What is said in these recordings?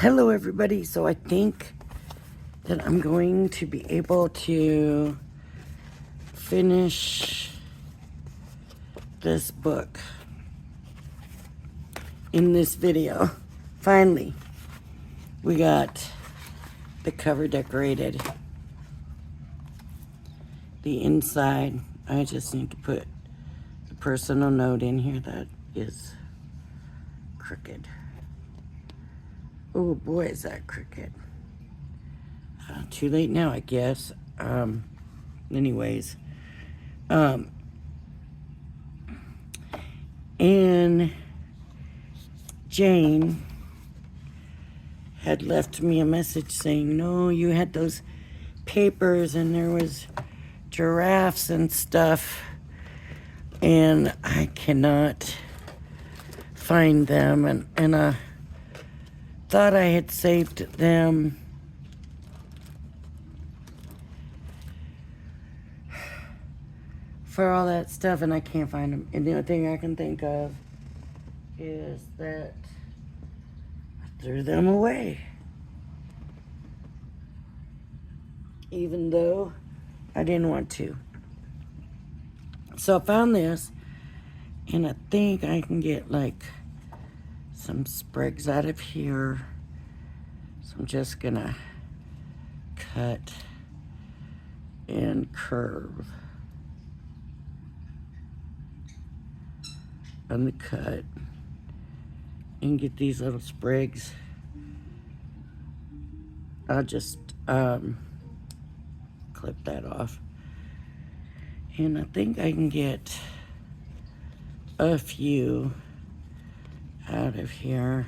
Hello everybody. So I think that I'm going to be able to finish this book in this video. Finally, we got the cover decorated. The inside, I just need to put the personal note in here that is crooked. Oh boy, is that crooked. Too late now, I guess. Anyways. And Jane had left me a message saying, no, you had those papers and there was giraffes and stuff, and I cannot find them, and I thought I had saved them for all that stuff, and I can't find them. And the only thing I can think of is that I threw them away, even though I didn't want to. So I found this, and I think I can get like some sprigs out of here. So I'm just gonna cut and curve on the cut and get these little sprigs. I'll just clip that off. And I think I can get a few out of here.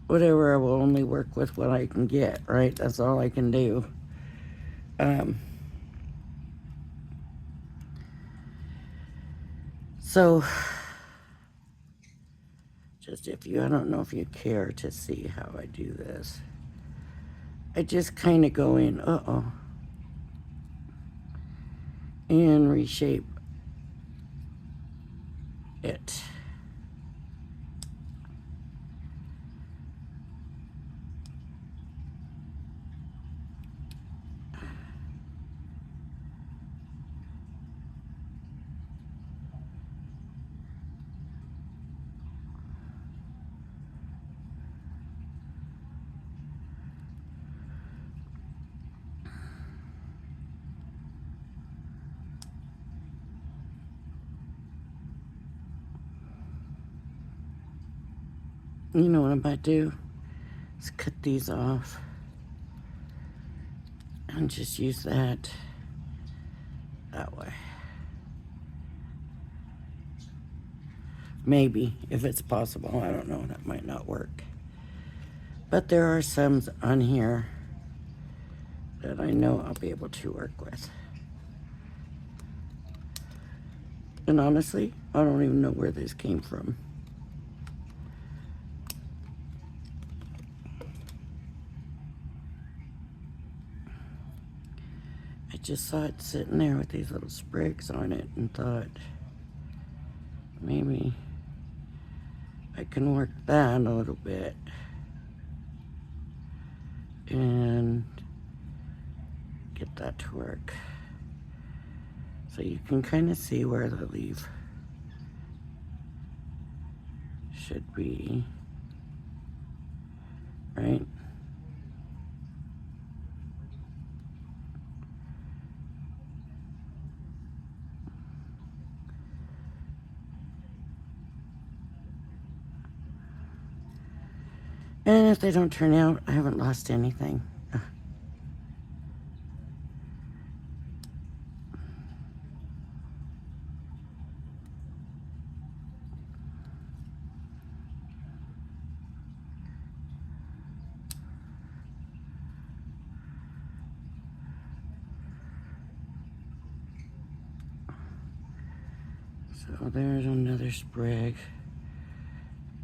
Whatever, I will only work with what I can get, right? That's all I can do. So, just I don't know if you care to see how I do this. I just kind of go in, and reshape it. You know what I'm about to do? Is cut these off and just use that way. Maybe, if it's possible. I don't know. That might not work. But there are some on here that I know I'll be able to work with. And honestly, I don't even know where this came from. I just saw it sitting there with these little sprigs on it and thought, maybe I can work that a little bit and get that to work. So you can kind of see where the leaf should be, right? And if they don't turn out, I haven't lost anything. So there's another sprig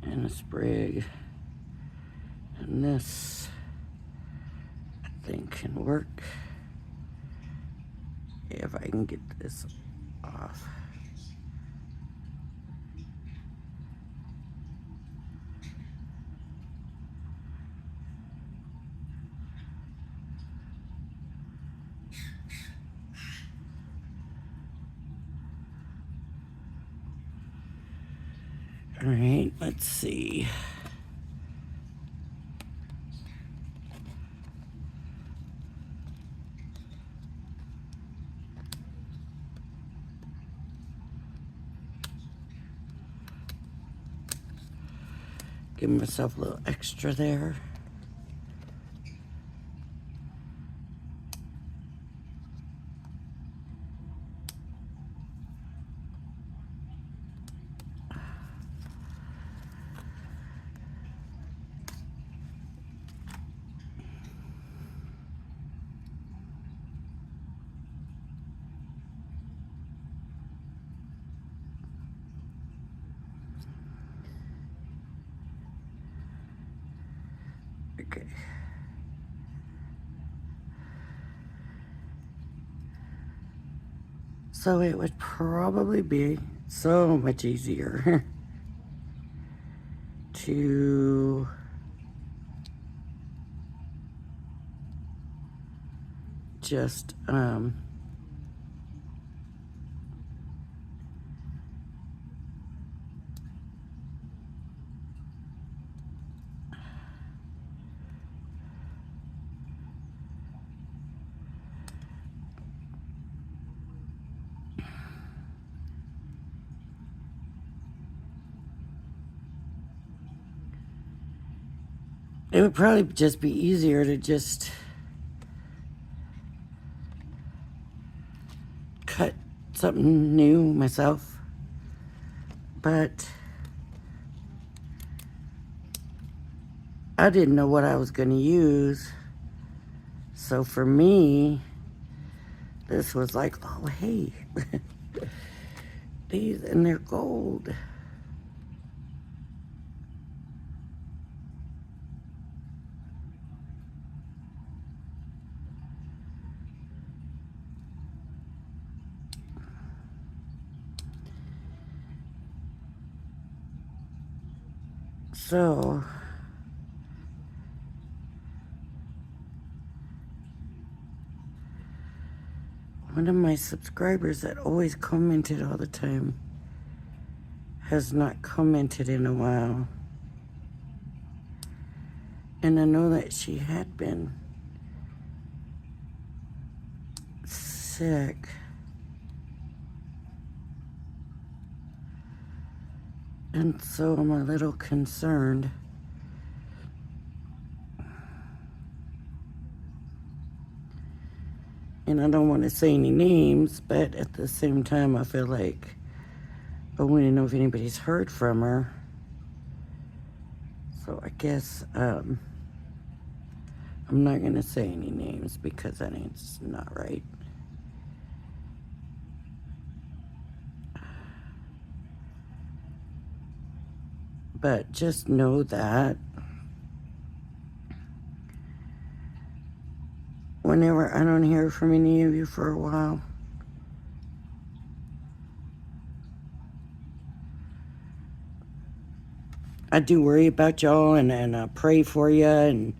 and a sprig. And this, I think, can work if I can get this off. All right, let's see. Give myself a little extra there. Okay. So it would probably be so much easier to just it would probably just be easier to just cut something new myself. But I didn't know what I was going to use. So for me, this was like, oh, hey, these, and they're gold. So one of my subscribers that always commented all the time has not commented in a while. And I know that she had been sick. And so I'm a little concerned. And I don't want to say any names, but at the same time, I feel like I want to know if anybody's heard from her. So I guess I'm not going to say any names because that ain't not right. But just know that whenever I don't hear from any of you for a while, I do worry about y'all and pray for you, and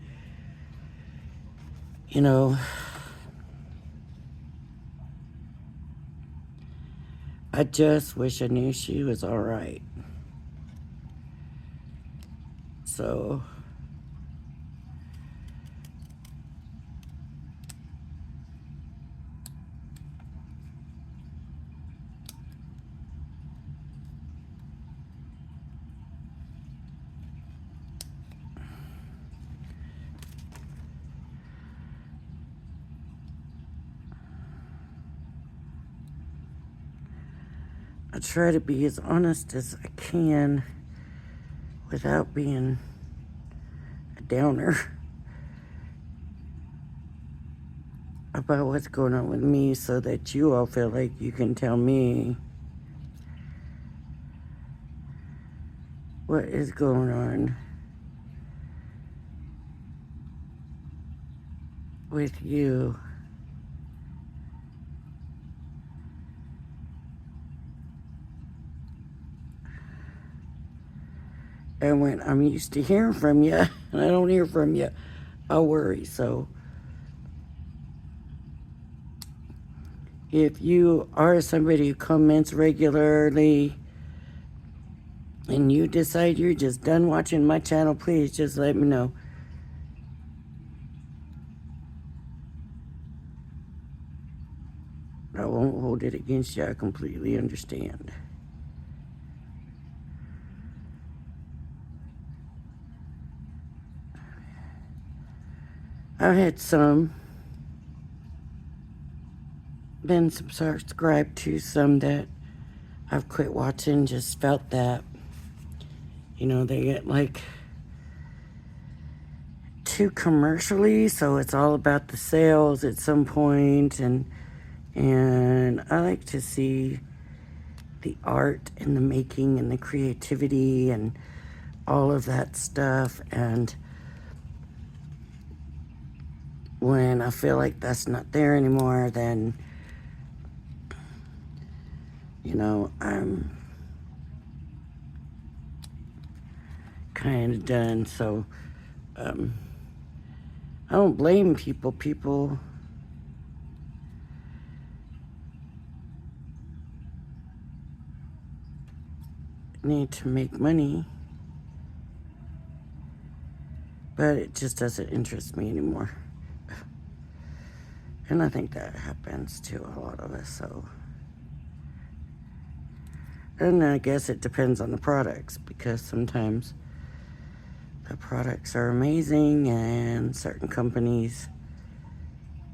you know, I just wish I knew she was all right. So I try to be as honest as I can without being a downer about what's going on with me, so that you all feel like you can tell me what is going on with you. And when I'm used to hearing from you and I don't hear from you, I'll worry. So if you are somebody who comments regularly and you decide you're just done watching my channel, please just let me know. I won't hold it against you. I completely understand. I've had been subscribed to some that I've quit watching, just felt that, they get like too commercially, so it's all about the sales at some point, and I like to see the art and the making and the creativity and all of that stuff. And when I feel like that's not there anymore, then I'm kind of done. So I don't blame people. People need to make money, but it just doesn't interest me anymore. And I think that happens to a lot of us. So, and I guess it depends on the products, because sometimes the products are amazing, and certain companies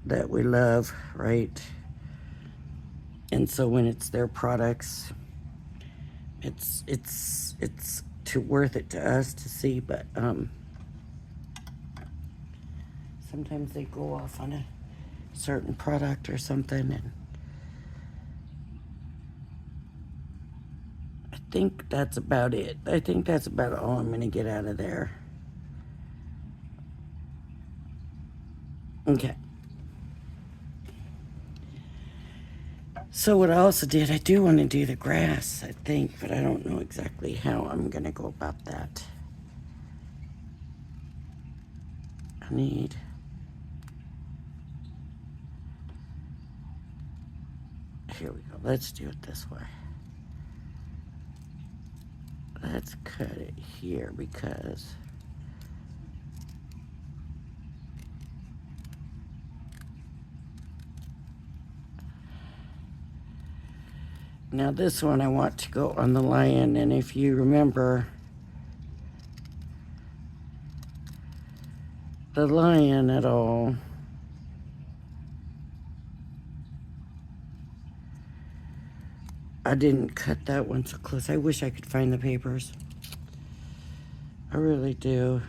that we love, right? And so when it's their products, it's too worth it to us to see. But sometimes they go off on a certain product or something, and I think that's about it. I think that's about all I'm gonna get out of there. Okay. So what I also did, I do want to do the grass, I think, but I don't know exactly how I'm going to go about that. Here we go. Let's do it this way. Let's cut it here, because now this one I want to go on the lion, and if you remember, the lion at all, I didn't cut that one so close. I wish I could find the papers. I really do.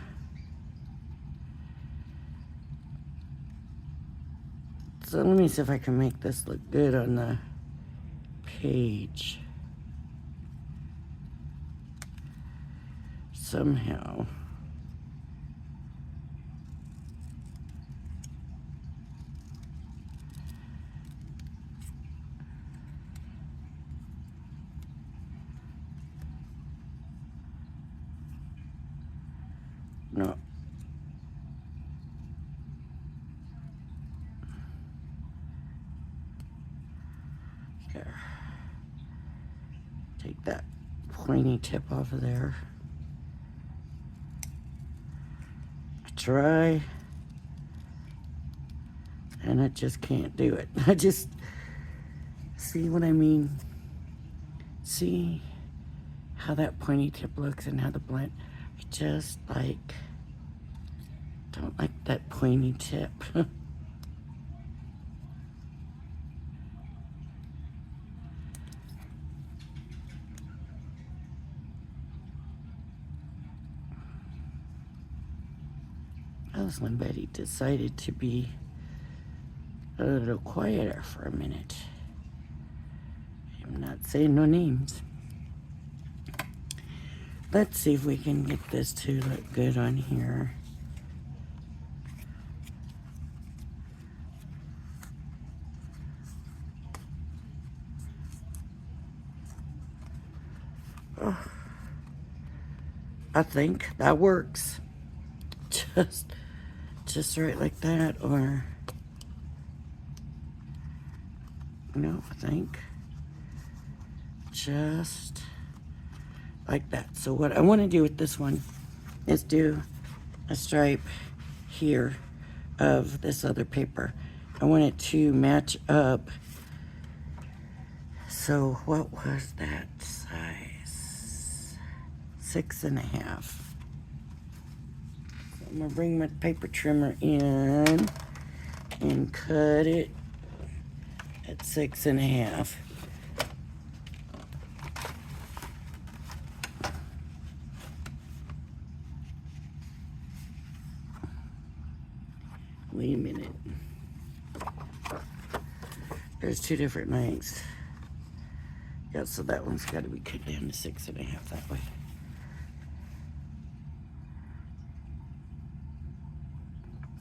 So let me see if I can make this look good on the page somehow. No. There. Take that pointy tip off of there. I try, and I just can't do it. I just, see what I mean? See how that pointy tip looks and how the blend, I just don't like that pointy tip. That was when Betty decided to be a little quieter for a minute. I'm not saying no names. Let's see if we can get this to look good on here. Oh. I think that works. Just right like that, or no, I think just like that. So what I want to do with this one is do a stripe here of this other paper. I want it to match up. So what was that size? 6.5. So I'm gonna bring my paper trimmer in and cut it at 6.5. Wait a minute. There's 2 different lengths. Yeah, so that one's got to be cut down to 6.5 that way.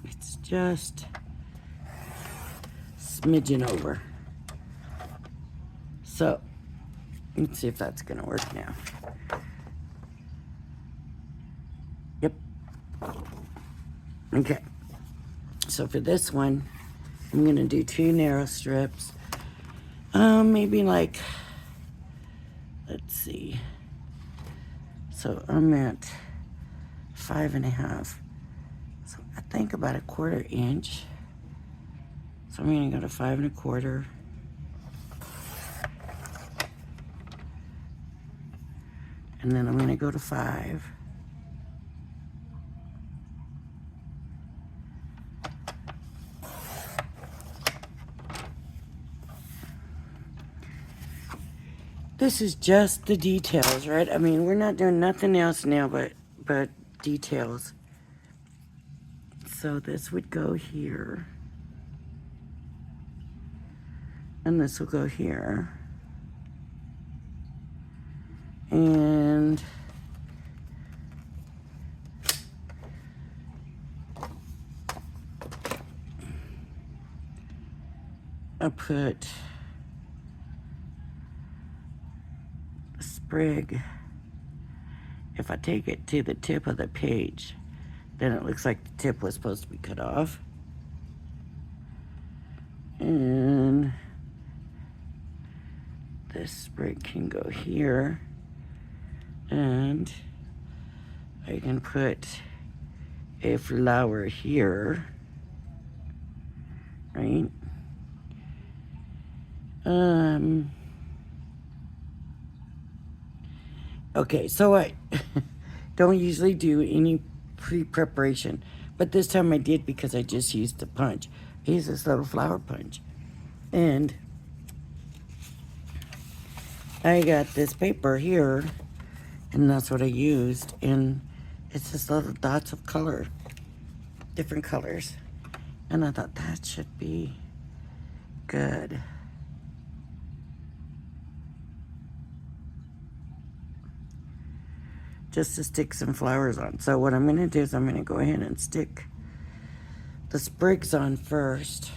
It's just smidgen over. So, let's see if that's going to work now. Yep. Okay. So for this one, I'm going to do 2 narrow strips. Maybe like, let's see. So I'm at 5.5. So I think about 1/4 inch. So I'm going to go to 5.25. And then I'm going to go to 5. This is just the details, right? I mean, we're not doing nothing else now but details. So this would go here. And this will go here. And I'll put a sprig. If I take it to the tip of the page, then it looks like the tip was supposed to be cut off. And this sprig can go here. And I can put a flower here, right? Okay, so I don't usually do any pre-preparation, but this time I did because I just used the punch. I used this little flower punch. And I got this paper here, and that's what I used, and it's just little dots of color, different colors. And I thought that should be good. Just to stick some flowers on. So what I'm going to do is I'm going to go ahead and stick the sprigs on first.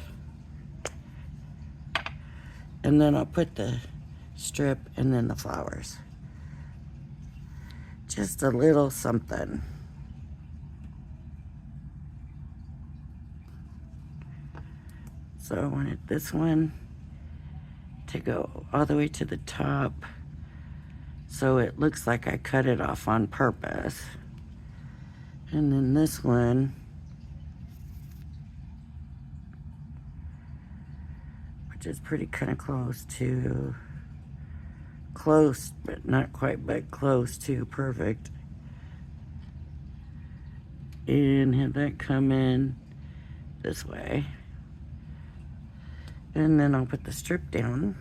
And then I'll put the strip and then the flowers. Just a little something. So I wanted this one to go all the way to the top, so it looks like I cut it off on purpose. And then this one, which is pretty kind of close, but not quite, but close to perfect. And have that come in this way. And then I'll put the strip down.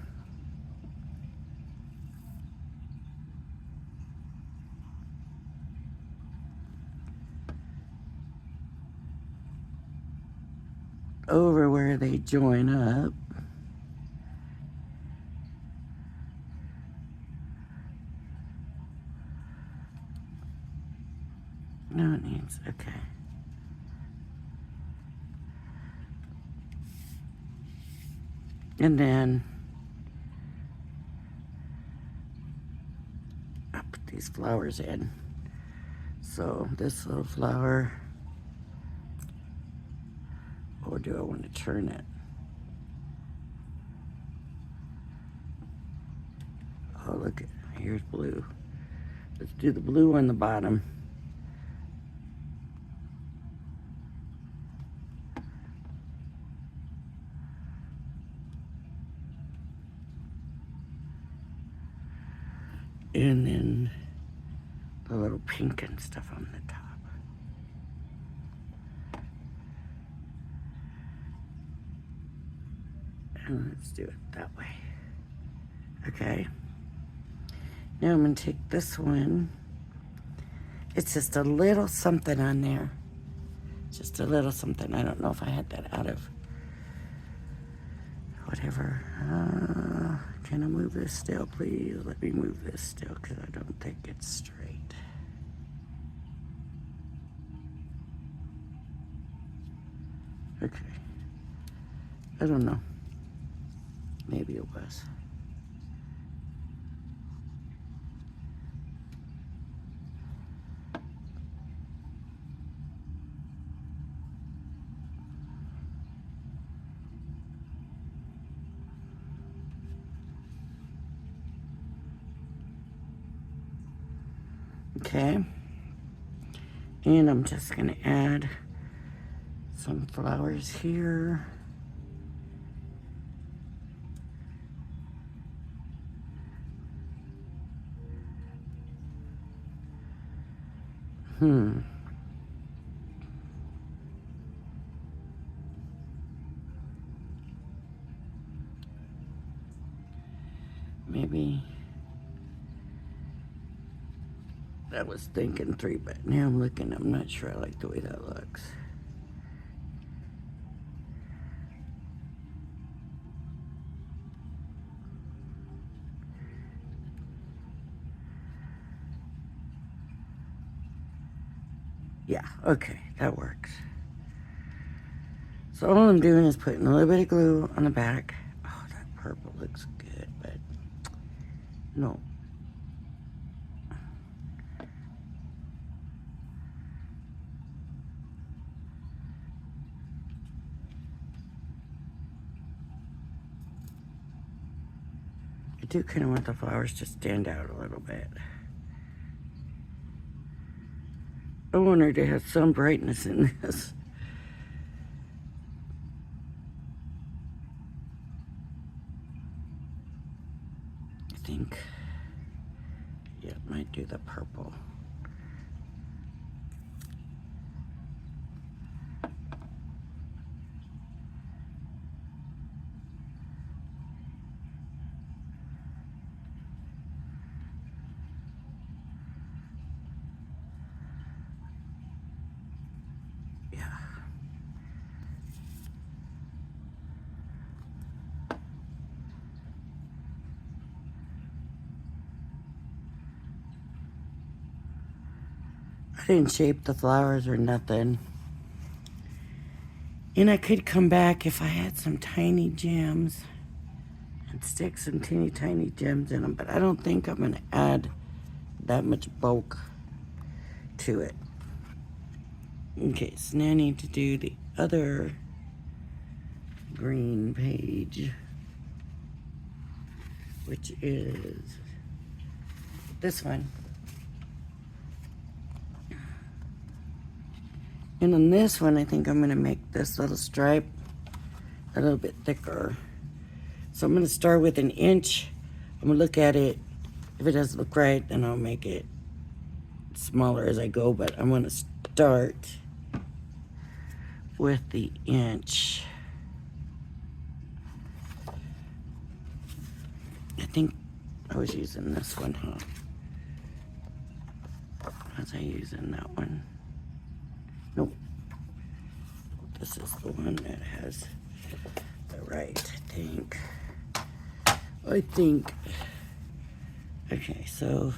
Over where they join up. No, it needs, okay. And then I'll put these flowers in. So this little flower, or do I want to turn it? Oh, look, here's blue. Let's do the blue on the bottom. And then the little pink and stuff on the top. And let's do it that way. Okay. Now I'm going to take this one. It's just a little something on there. Just a little something. I don't know if I had that out of whatever. Can I move this still, please? Let me move this still because I don't think it's straight. Okay. I don't know. Maybe it was. Okay. And I'm just going to add some flowers here. Maybe I was thinking 3, but now I'm looking, I'm not sure I like the way that looks. Yeah, okay, that works. So all I'm doing is putting a little bit of glue on the back. Oh, that purple looks good, but no. I do kind of want the flowers to stand out a little bit. I want her to have some brightness in this. I think, yeah, it might do the purple. I didn't shape the flowers or nothing. And I could come back if I had some tiny gems and stick some teeny tiny gems in them, but I don't think I'm gonna add that much bulk to it. Okay, so now I need to do the other green page, which is this one. And on this one, I think I'm gonna make this little stripe a little bit thicker. So I'm gonna start with 1 inch. I'm gonna look at it. If it doesn't look right, then I'll make it smaller as I go, but I'm gonna start with the inch. I think I was using this one, huh? Was I using that one? Nope. This is the one that has the right, I think. Okay, so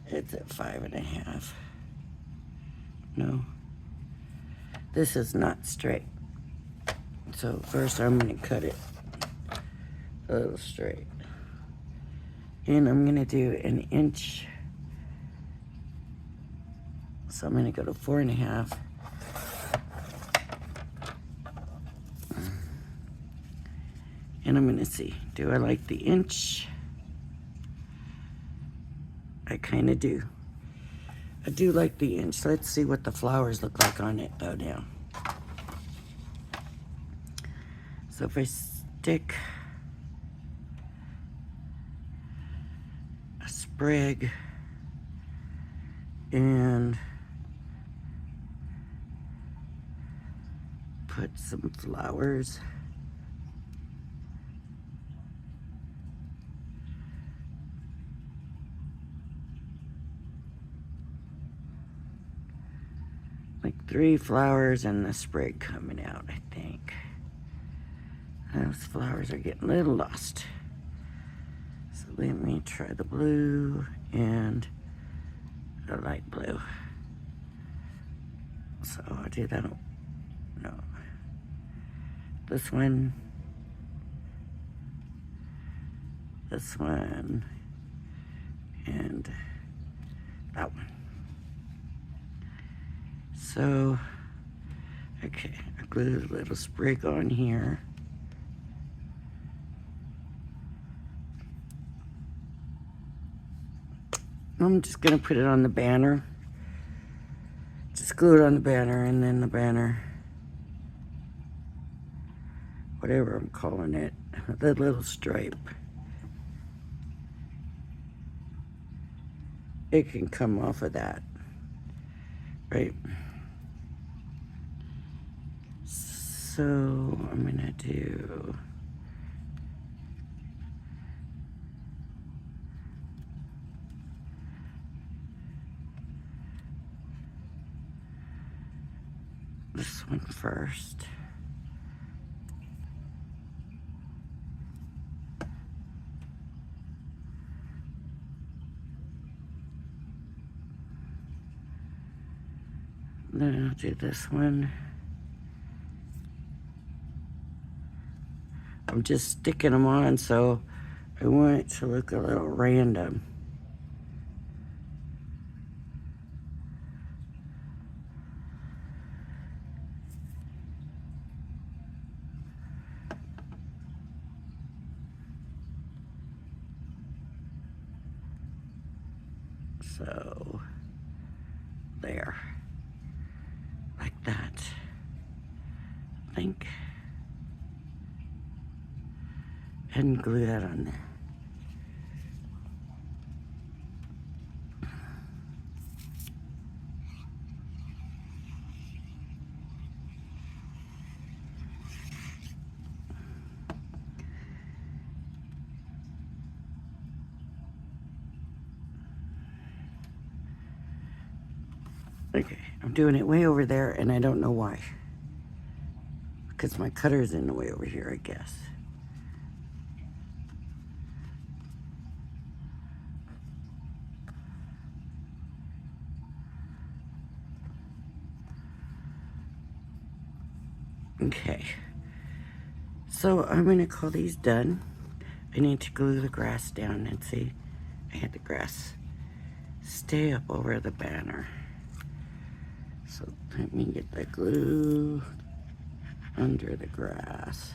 it's at 5.5. No, this is not straight. So first I'm gonna cut it a little straight. And I'm gonna do 1 inch So I'm gonna go to 4.5. And I'm gonna see, do I like the inch? I kind of do. I do like the inch. Let's see what the flowers look like on it though now. So if I stick a sprig and put some flowers, like 3 flowers and the sprig coming out, I think. Those flowers are getting a little lost. So let me try the blue and the light blue. So I did that. No. This one. This one. And that one. So, okay, I glued a little sprig on here. I'm just gonna put it on the banner. Just glue it on the banner, and then the banner, whatever I'm calling it, the little stripe, it can come off of that, right? So I'm gonna do this one first. Then I'll do this one. I'm just sticking them on, so I want it to look a little random. So, there. Like that. I think. And glue that on there. Okay, I'm doing it way over there, and I don't know why. Because my cutter's in the way over here, I guess. Okay, so I'm gonna call these done. I need to glue the grass down, and see, I had the grass stay up over the banner. So let me get the glue under the grass.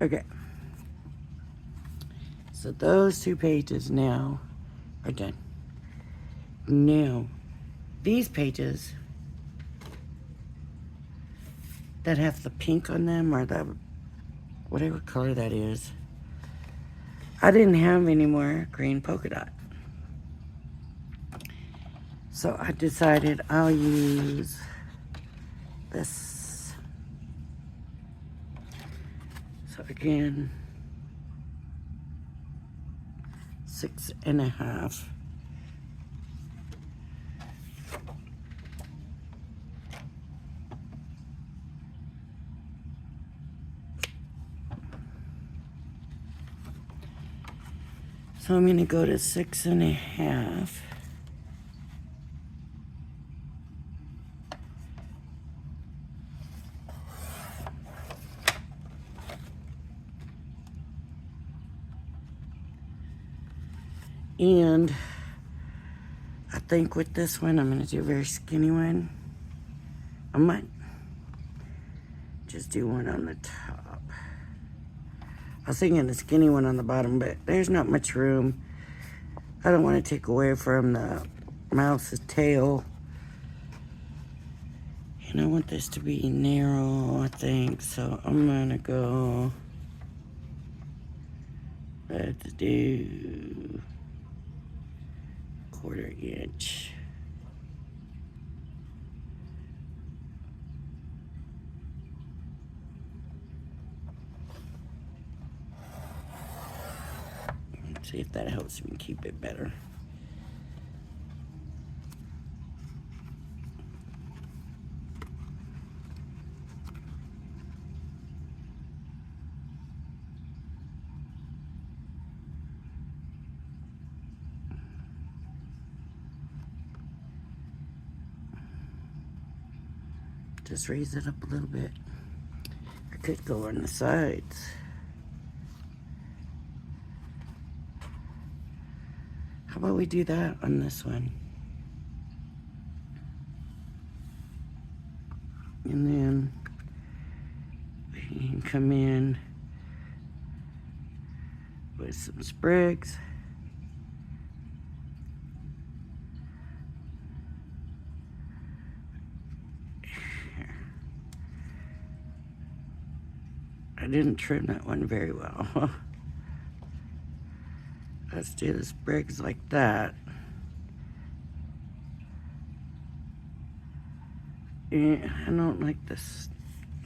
Okay, so those 2 pages now are done. Now, these pages that have the pink on them, or the whatever color that is, I didn't have any more green polka dot. So I decided I'll use this. So again, 6.5. So I'm going to go to 6.5. And I think with this one, I'm going to do a very skinny one. I might just do one on the top. I was thinking a skinny one on the bottom, but there's not much room. I don't want to take away from the mouse's tail. And I want this to be narrow, I think. So I'm going to go, let's do 1/4 inch. Let's see if that helps me keep it better. Just raise it up a little bit. I could go on the sides. How about we do that on this one? And then we can come in with some sprigs. I didn't trim that one very well. Let's do the sprigs like that. Yeah, I don't like this.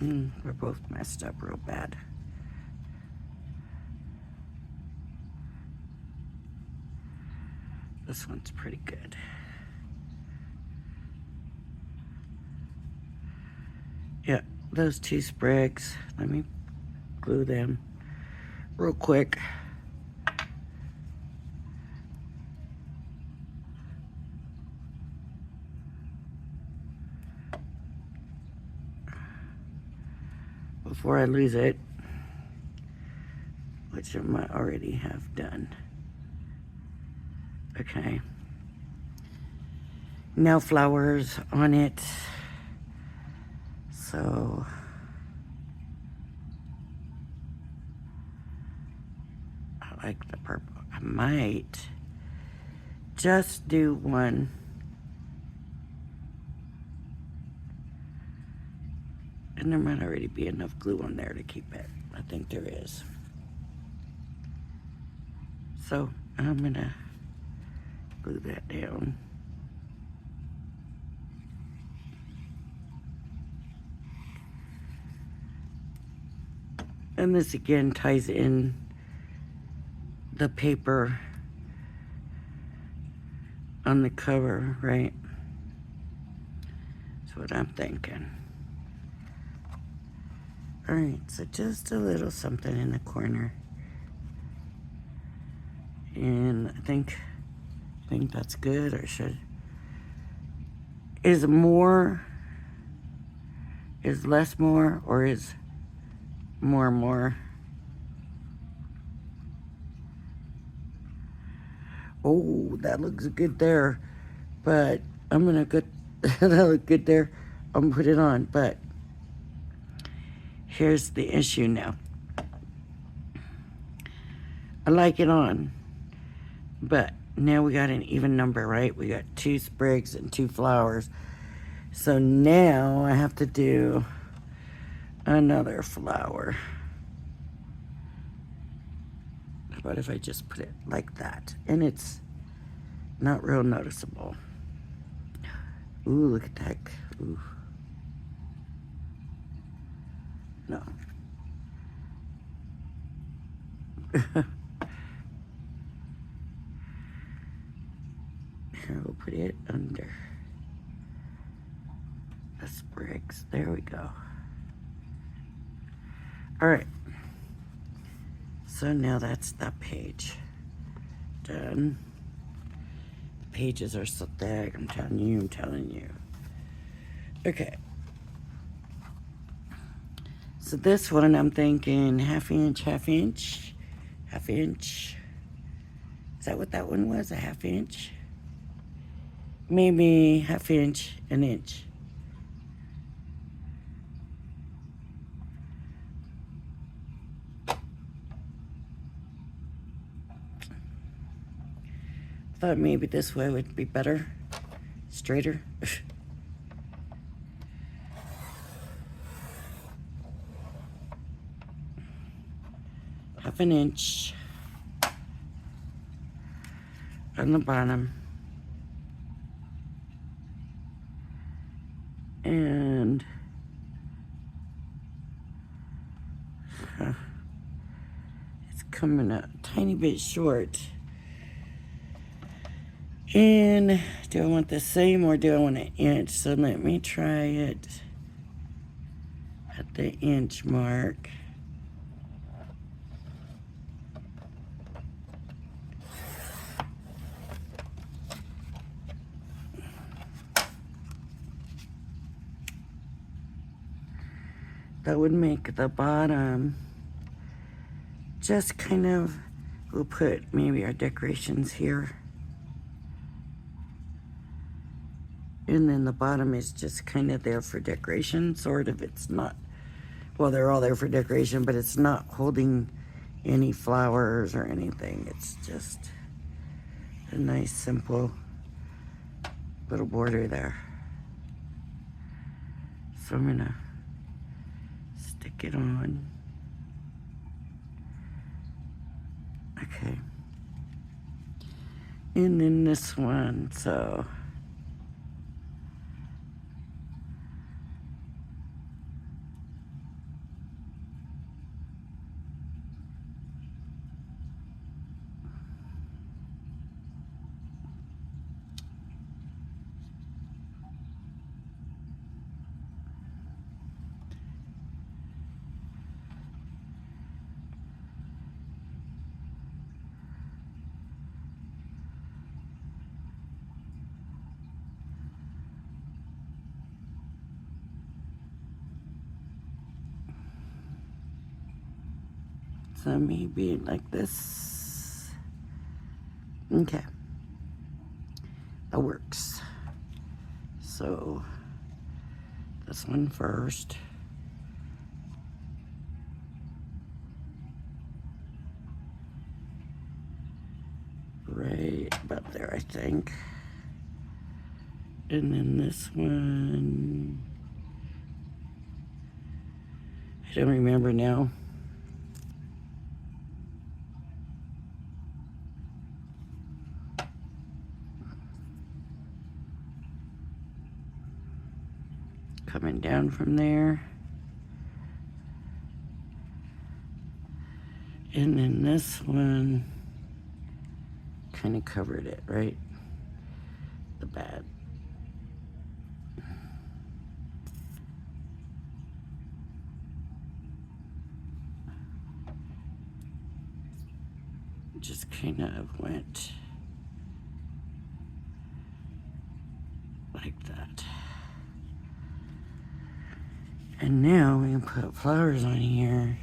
We're both messed up real bad. This one's pretty good. Yeah, those 2 sprigs. Let me glue them real quick. Before I lose it, which I might already have done. Okay. Now flowers on it. So I like the purple. I might just do one. And there might already be enough glue on there to keep it. I think there is. So I'm gonna glue that down. And this again ties in the paper on the cover, right? That's what I'm thinking. All right, so just a little something in the corner. And I think that's good, or should. Is less more, or is more? Oh, that looks good there. But I'm gonna that look good there. I'm gonna put it on, but here's the issue now. I like it on, but now we got an even number, right? We got 2 sprigs and 2 flowers. So now I have to do another flower. How about if I just put it like that? And it's not real noticeable. Ooh, look at that. Ooh. No. Here, we'll put it under the sprigs. There we go. All right. So now that's that page. done. The pages are so thick, I'm telling you. Okay. So this one I'm thinking half inch. Is that what that one was? A half inch? Maybe half inch, an inch. Thought maybe this way would be better, straighter. Half an inch on the bottom. And it's coming a tiny bit short. And do I want the same or do I want an inch? So let me try it at the inch mark. That would make the bottom just kind of, we'll put maybe our decorations here. And then the bottom is just kind of there for decoration, sort of. It's not, well, they're all there for decoration, but it's not holding any flowers or anything. It's just a nice, simple little border there. So I'm gonna stick it on. Okay. And then this one, so maybe like this. Okay, that works. So this one first. Right about there, I think. And then this one, I don't remember now. Coming down from there. And then this one kind of covered it, right? The bad. Just kind of went like that. And now we can put flowers on here.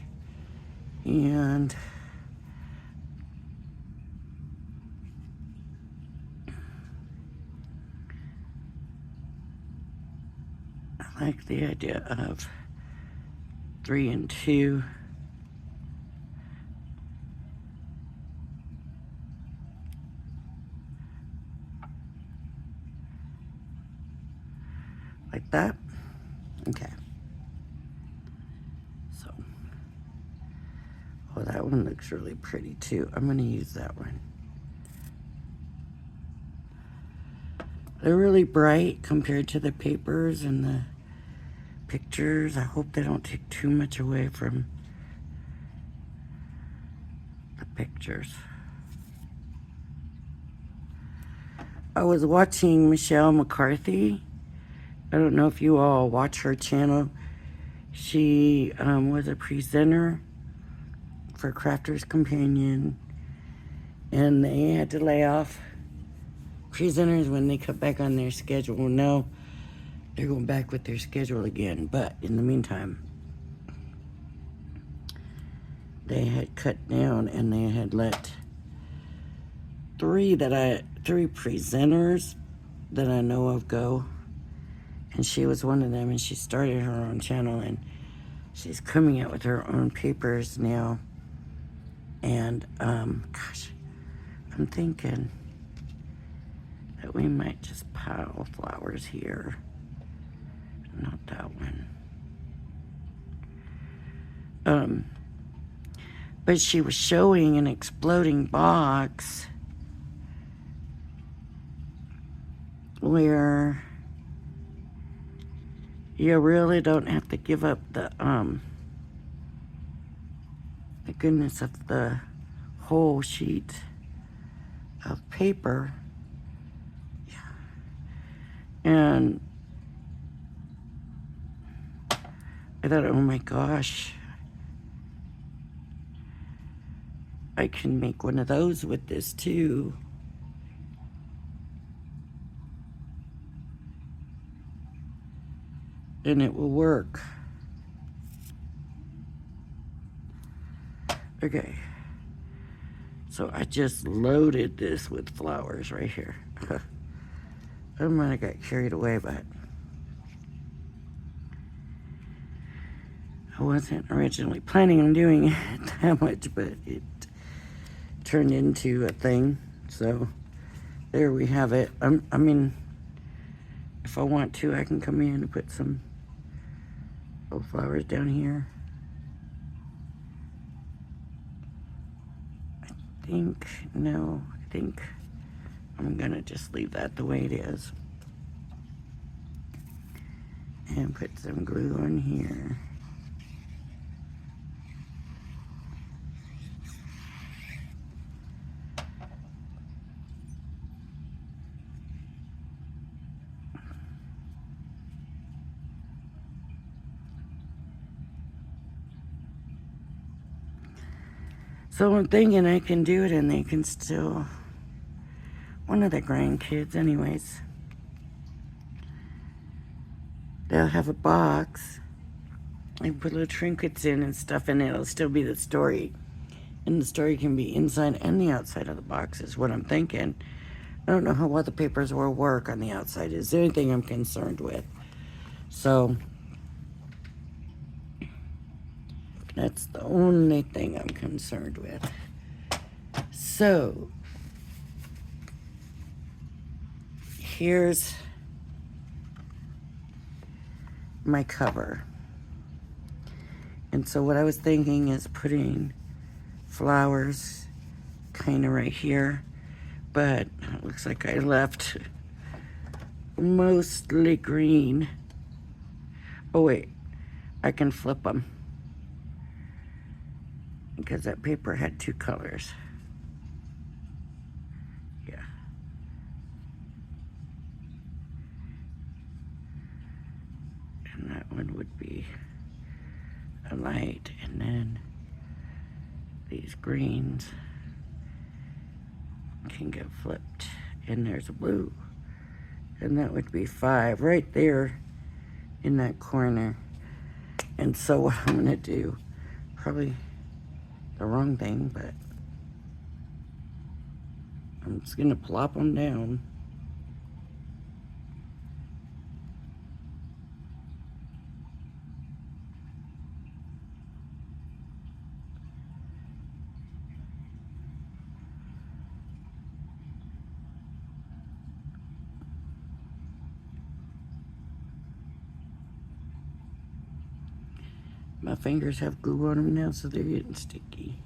And I like the idea of 3 and 2. Like that. Okay. So, oh, that one looks really pretty too. I'm going to use that one. They're really bright compared to the papers and the pictures. I hope they don't take too much away from the pictures. I was watching Michelle McCarthy. I don't know if you all watch her channel. She was a presenter for Crafter's Companion. And they had to lay off presenters when they cut back on their schedule. Well, no, they're going back with their schedule again. But in the meantime, they had cut down and they had let three presenters that I know of go. And she was one of them, and she started her own channel, and she's coming out with her own papers now. And, gosh, I'm thinking that we might just pile flowers here. Not that one. But she was showing an exploding box where you really don't have to give up the goodness of the whole sheet of paper. Yeah. And I thought, oh my gosh, I can make one of those with this too. And it will work. Okay. So I just loaded this with flowers right here. I might have got carried away, but I wasn't originally planning on doing it that much, but it turned into a thing. So there we have it. I mean, if I want to, I can come in and put some little flowers down here. I think I'm gonna just leave that the way it is. And put some glue on here. So I'm thinking I can do it and they can still, one of the grandkids anyways, they'll have a box and put little trinkets in and stuff, and it'll still be the story. And the story can be inside and the outside of the box is what I'm thinking. I don't know how well the papers will work on the outside. Is there anything I'm concerned with? So that's the only thing I'm concerned with. So here's my cover. And so what I was thinking is putting flowers kind of right here, but it looks like I left mostly green. Oh wait, I can flip them because that paper had two colors. Yeah. And that one would be a light, and then these greens can get flipped, and there's a blue, and that would be 5 right there in that corner. And so what I'm gonna do, probably the wrong thing, but I'm just gonna plop them down. My fingers have glue on them now, so they're getting sticky.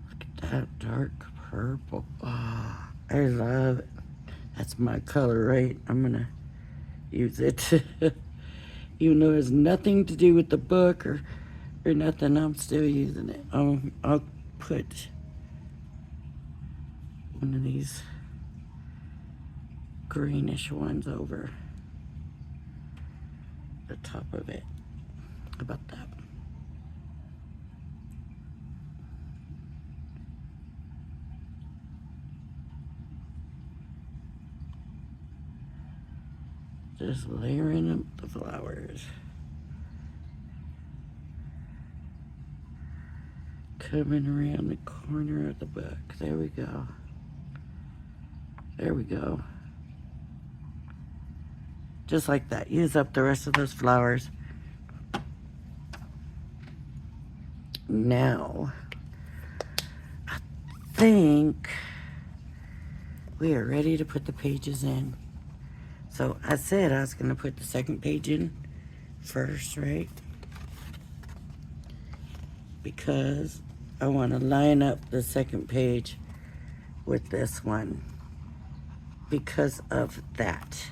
Look at that dark purple. Oh, I love it. That's my color, right? I'm gonna use it. Even though it has nothing to do with the book or nothing, I'm still using it. I'll put one of these greenish ones over the top of it. How about that? Just layering up the flowers. Coming around the corner of the book. There we go. There we go. Just like that. Use up the rest of those flowers. Now, I think we are ready to put the pages in. So I said I was going to put the second page in first, right? Because I want to line up the second page with this one because of that.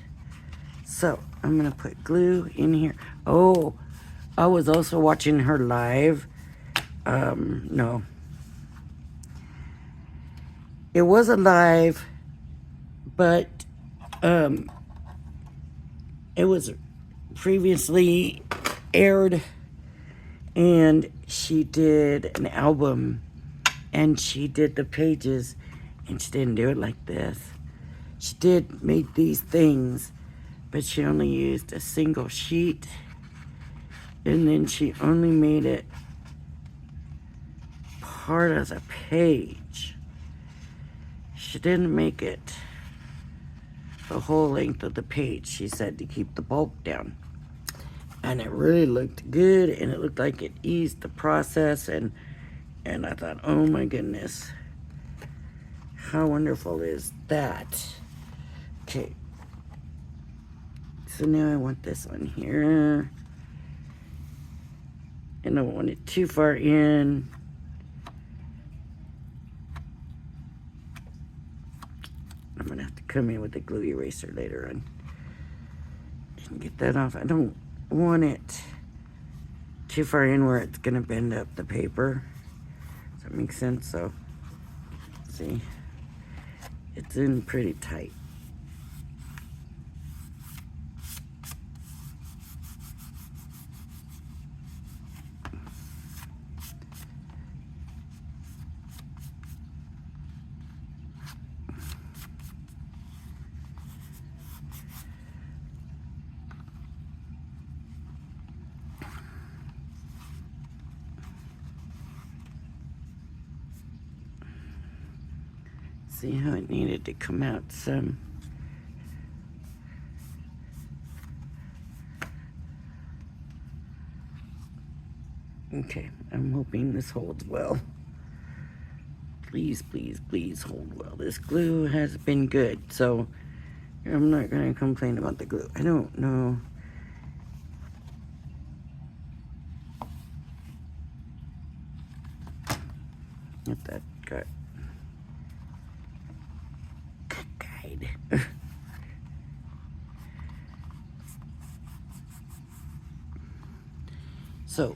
So I'm going to put glue in here. Oh, I was also watching her live. No. It was a live, but it was previously aired, and she did an album, and she did the pages, and she didn't do it like this. She did make these things, but she only used a single sheet, and then she only made it part of the page. She didn't make it the whole length of the page, she said, to keep the bulk down. And it really looked good, and it looked like it eased the process, and I thought, oh my goodness, how wonderful is that? Okay, so now I want this one here, and I don't want it too far in. I'm gonna have to come in with a glue eraser later on and get that off. I don't want it too far in where it's gonna bend up the paper. Does that make sense? So, see, it's in pretty tight. See how it needed to come out some. Okay, I'm hoping this holds well. Please, please, please hold well. This glue has been good, so I'm not going to complain about the glue. I don't know. If that got guide. So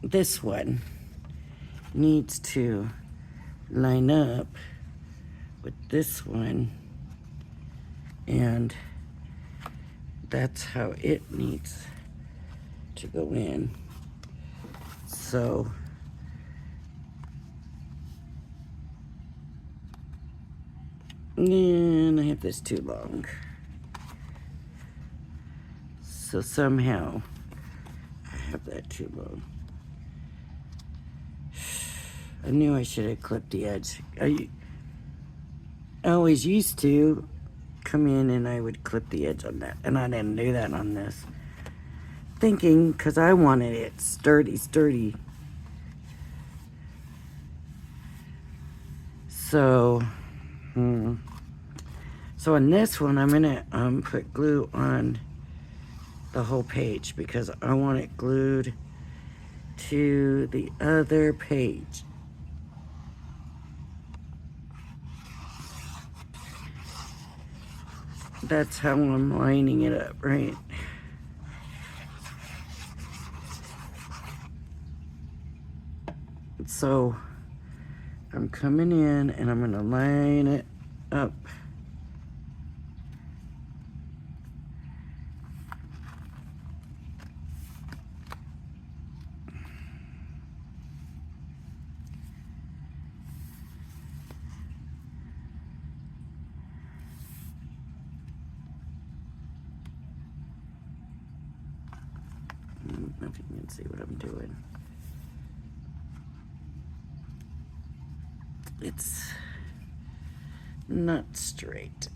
this one needs to line up with this one, and that's how it needs to go in. So and I have this too long, so somehow I have that too long. I knew I should have clipped the edge. I always used to come in and I would clip the edge on that, and I didn't do that on this. Thinking, because I wanted it sturdy. So, so on this one, I'm gonna put glue on the whole page because I want it glued to the other page. That's how I'm lining it up, right? So I'm coming in and I'm gonna line it up. can't see what I'm doing. It's not straight.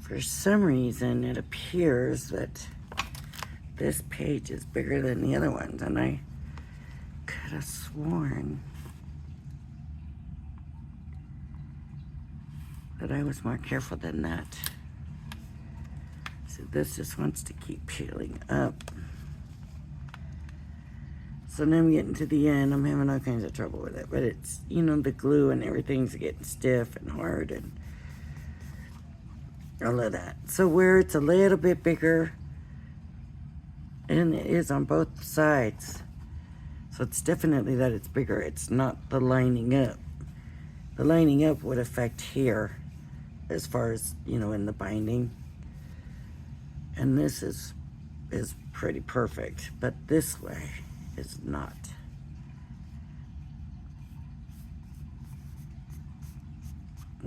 For some reason, it appears that this page is bigger than the other ones, and I could have sworn that I was more careful than that. So this just wants to keep peeling up. So now I'm getting to the end. I'm having all kinds of trouble with it, but it's, you know, the glue and everything's getting stiff and hard and all of that. So where it's a little bit bigger, and it is on both sides, so it's definitely that it's bigger. It's not the lining up. The lining up would affect here as far as, you know, in the binding. And this is pretty perfect, but this way is not.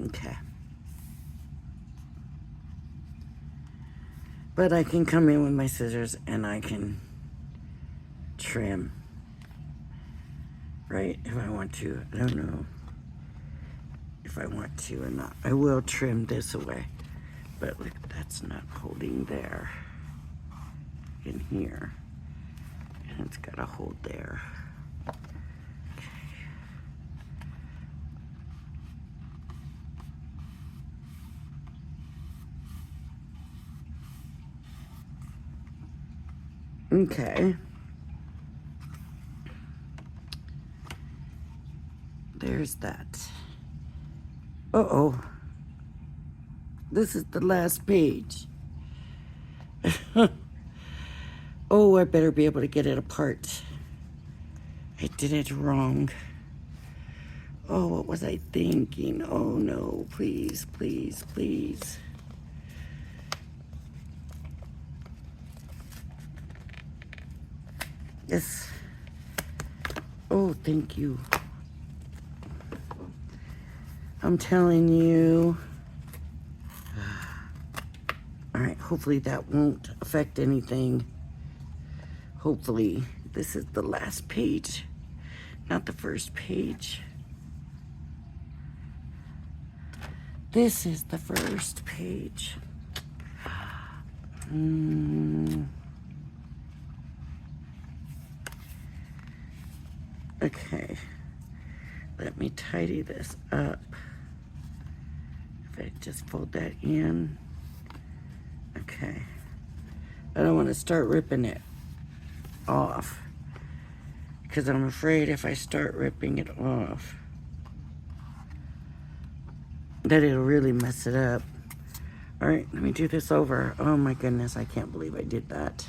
Okay. But I can come in with my scissors and I can trim, right, if I want to. I don't know if I want to or not. I will trim this away, but look, that's not holding there in here, and it's got a hold there. Okay. There's that. Uh-oh. This is the last page. Oh, I better be able to get it apart. I did it wrong. Oh, what was I thinking? Oh, no. Please, please, please. Yes. Oh, thank you. I'm telling you. All right, hopefully that won't affect anything. Hopefully. This is the last page, not the first page. This is the first page. Okay. Let me tidy this up. If I just fold that in. Okay. I don't want to start ripping it off, because I'm afraid if I start ripping it off that it'll really mess it up. All right, let me do this over. Oh my goodness, I can't believe I did that.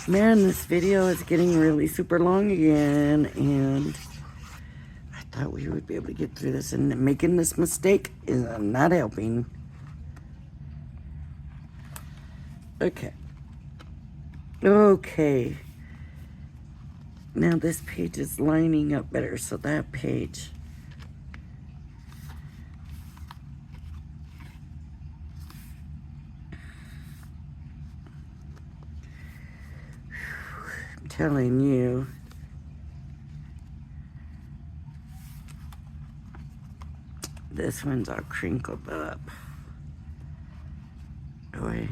Man, this video is getting really super long again, and I thought we would be able to get through this, and making this mistake is not helping. Okay. Okay. Now this page is lining up better, so that page. I'm telling you. This one's all crinkled up. Boy.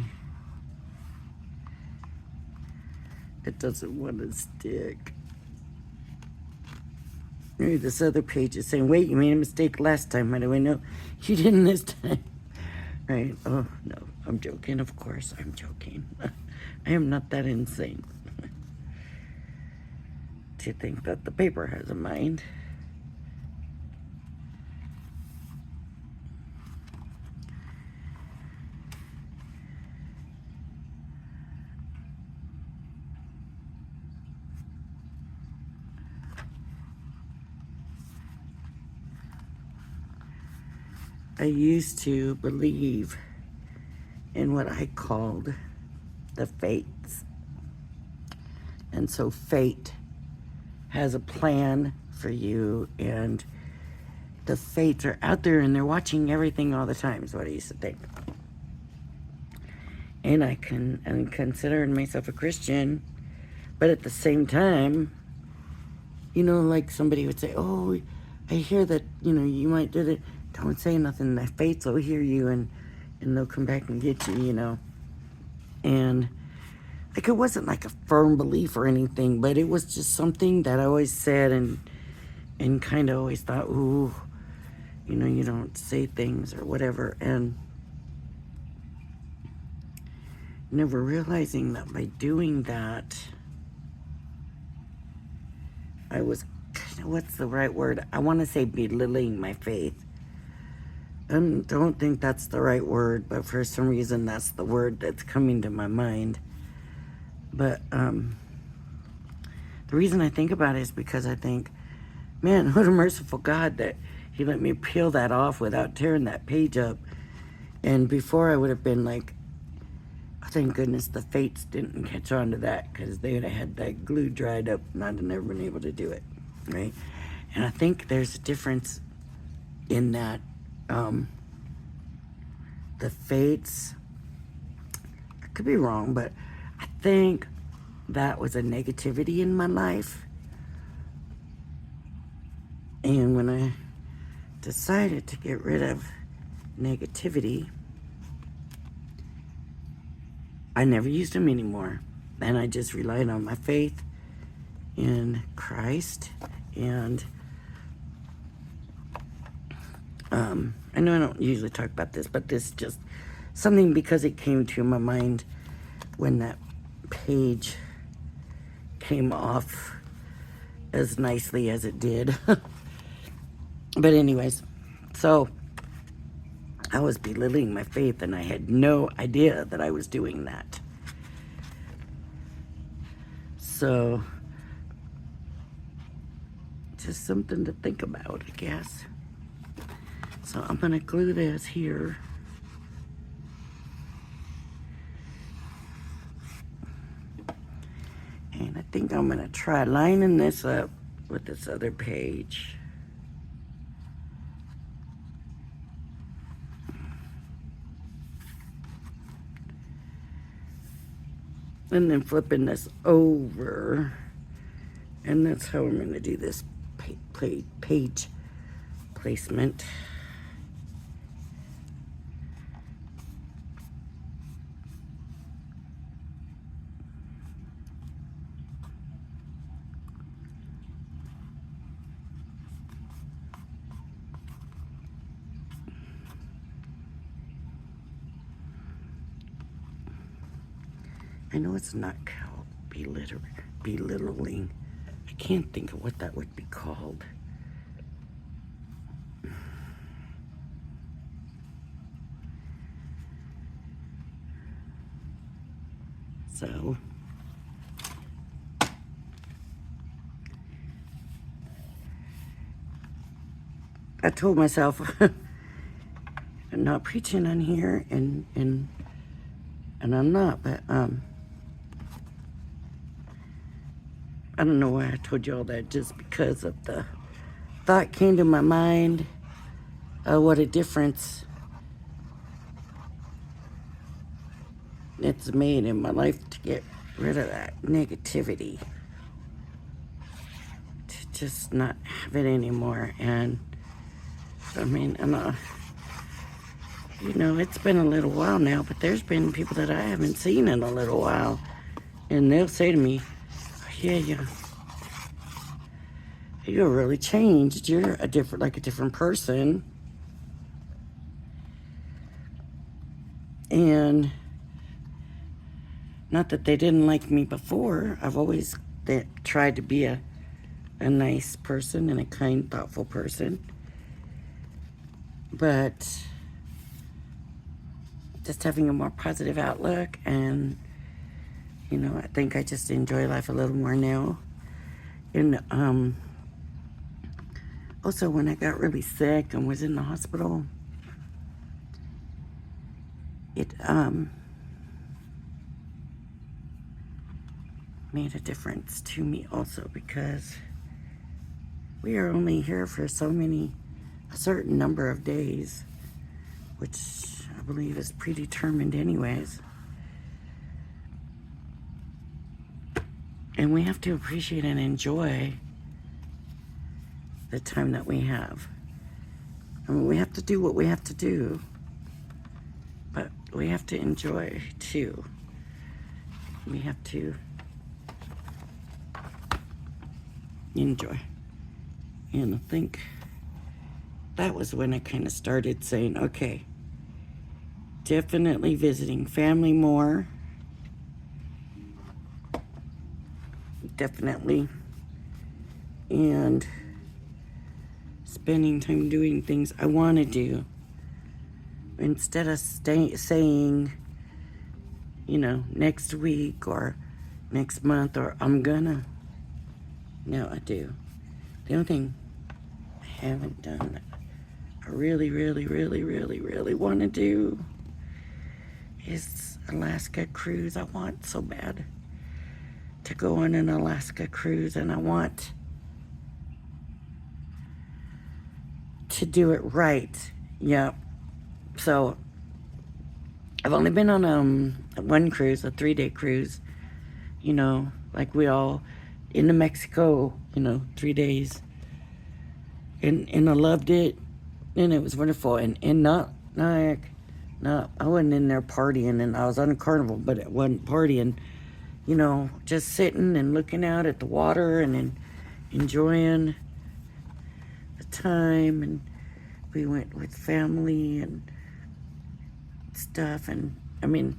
It doesn't want to stick. Maybe this other page is saying, wait, you made a mistake last time. How do I know you didn't this time? Right? Oh, no. I'm joking. Of course, I'm joking. I am not that insane to think that the paper has a mind. I used to believe in what I called the fates. And so fate has a plan for you, and the fates are out there and they're watching everything all the time, is what I used to think. And I'm considering myself a Christian, but at the same time, you know, like somebody would say, oh, I hear that, you know, you might do it. Don't say nothing. The fates will hear you, and they'll come back and get you, you know. And like, it wasn't like a firm belief or anything, but it was just something that I always said, and kind of always thought, ooh, you know, you don't say things or whatever. And never realizing that by doing that, I was, what's the right word? I want to say belittling my faith. I don't think that's the right word, but for some reason that's the word that's coming to my mind. But the reason I think about it is because I think, man, what a merciful God that he let me peel that off without tearing that page up. And before I would have been like, oh, thank goodness the fates didn't catch on to that, because they would have had that glue dried up and I'd have never been able to do it, right? And I think there's a difference in that. The fates, I could be wrong, but I think that was a negativity in my life. And when I decided to get rid of negativity, I never used them anymore. And I just relied on my faith in Christ. And I know I don't usually talk about this, but this is just something because it came to my mind when that page came off as nicely as it did. But anyways, so I was belittling my faith, and I had no idea that I was doing that. So just something to think about, I guess. So I'm going to glue this here. And I think I'm going to try lining this up with this other page. And then flipping this over. And that's how I'm going to do this page placement. I know it's not called belittling. I can't think of what that would be called. So I told myself I'm not preaching on here, and I'm not, but I don't know why I told you all that, just because of the thought came to my mind. What a difference it's made in my life to get rid of that negativity, to just not have it anymore. And I mean, you know, it's been a little while now, but there's been people that I haven't seen in a little while, and they'll say to me, yeah, you're really changed. You're a different person. And not that they didn't like me before. I've always tried to be a nice person and a kind, thoughtful person. But just having a more positive outlook, and, you know, I think I just enjoy life a little more now. And also, when I got really sick and was in the hospital, it made a difference to me also, because we are only here for a certain number of days, which I believe is predetermined anyways. And we have to appreciate and enjoy the time that we have. I mean, we have to do what we have to do, but we have to enjoy too. We have to enjoy. And I think that was when I kind of started saying, okay, definitely visiting family more. Definitely. And spending time doing things I want to do. Instead of saying, next week or next month or I'm gonna. No, I do. The only thing I haven't done that I really, really, really, really, really want to do is Alaska cruise. I want so bad to go on an Alaska cruise, and I want to do it right. Yeah. So I've only been on one cruise, a 3-day cruise. Like we all into Mexico. 3 days, and I loved it, and it was wonderful, and not I wasn't in there partying, and I was on a carnival, but it wasn't partying. Just sitting and looking out at the water and enjoying the time. And we went with family and stuff. And I mean,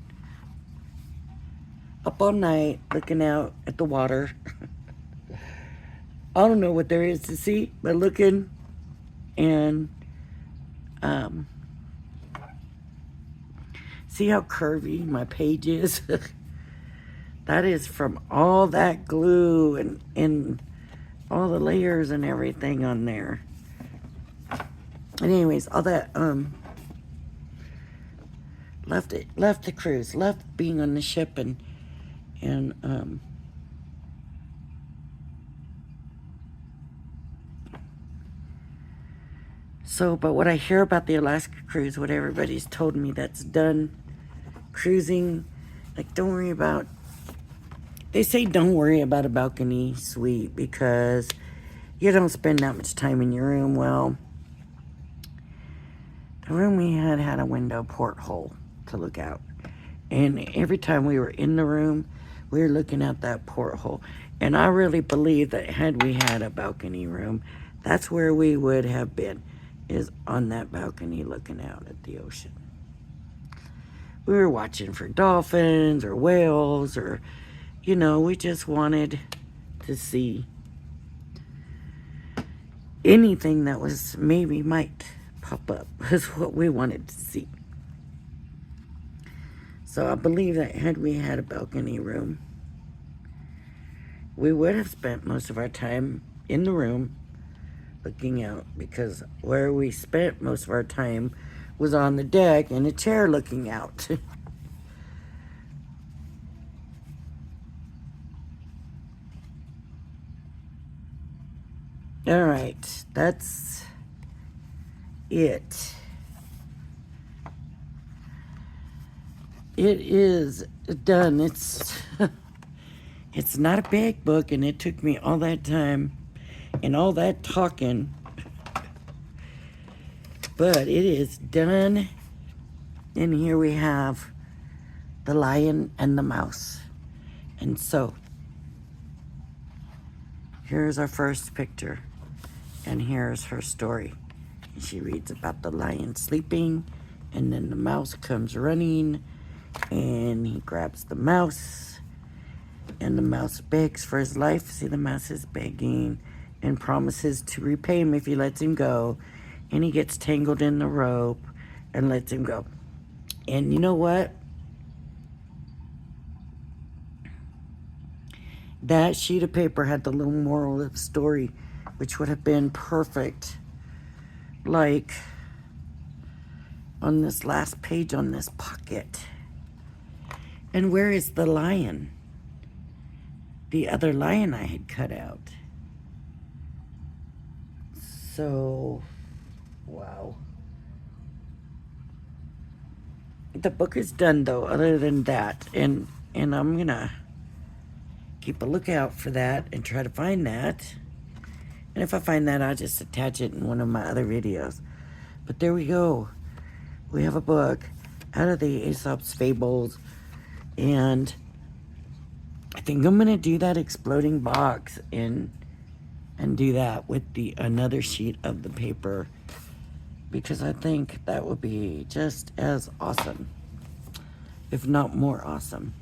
up all night looking out at the water. I don't know what there is to see, but looking and see how curvy my page is. That is from all that glue and all the layers and everything on there. And anyways, all that left the cruise, left being on the ship, and so, but what I hear about the Alaska cruise, what everybody's told me that's done cruising, like, they say don't worry about a balcony suite because you don't spend that much time in your room. Well, the room we had a window porthole to look out. And every time we were in the room, we were looking out that porthole. And I really believe that had we had a balcony room, that's where we would have been, is on that balcony looking out at the ocean. We were watching for dolphins or whales or, we just wanted to see anything that was maybe might pop up is what we wanted to see. So I believe that had we had a balcony room, we would have spent most of our time in the room looking out, because where we spent most of our time was on the deck in a chair looking out. All right, that's it. It is done. It's not a big book, and it took me all that time and all that talking, but it is done. And here we have the lion and the mouse. And so here's our first picture, and here's her story. And she reads about the lion sleeping, and then the mouse comes running, and he grabs the mouse, and the mouse begs for his life. See, the mouse is begging and promises to repay him if he lets him go, and he gets tangled in the rope and lets him go. And you know what? That sheet of paper had the little moral of the story, which would have been perfect, like on this last page on this pocket. And where is the lion? the other lion I had cut out. So, wow. The book is done though, other than that. And I'm gonna keep a lookout for that and try to find that. And if I find that, I'll just attach it in one of my other videos. But there we go. We have a book out of the Aesop's Fables. And I think I'm gonna do that exploding box and do that with the another sheet of the paper, because I think that would be just as awesome, if not more awesome.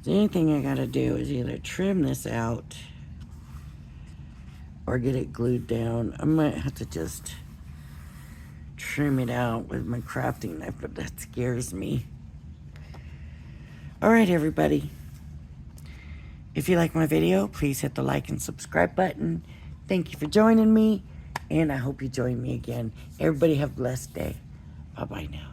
The only thing I gotta do is either trim this out or get it glued down. I might have to just trim it out with my crafting knife, but that scares me. All right, everybody. If you like my video, please hit the like and subscribe button. Thank you for joining me, and I hope you join me again. Everybody have a blessed day. Bye-bye now.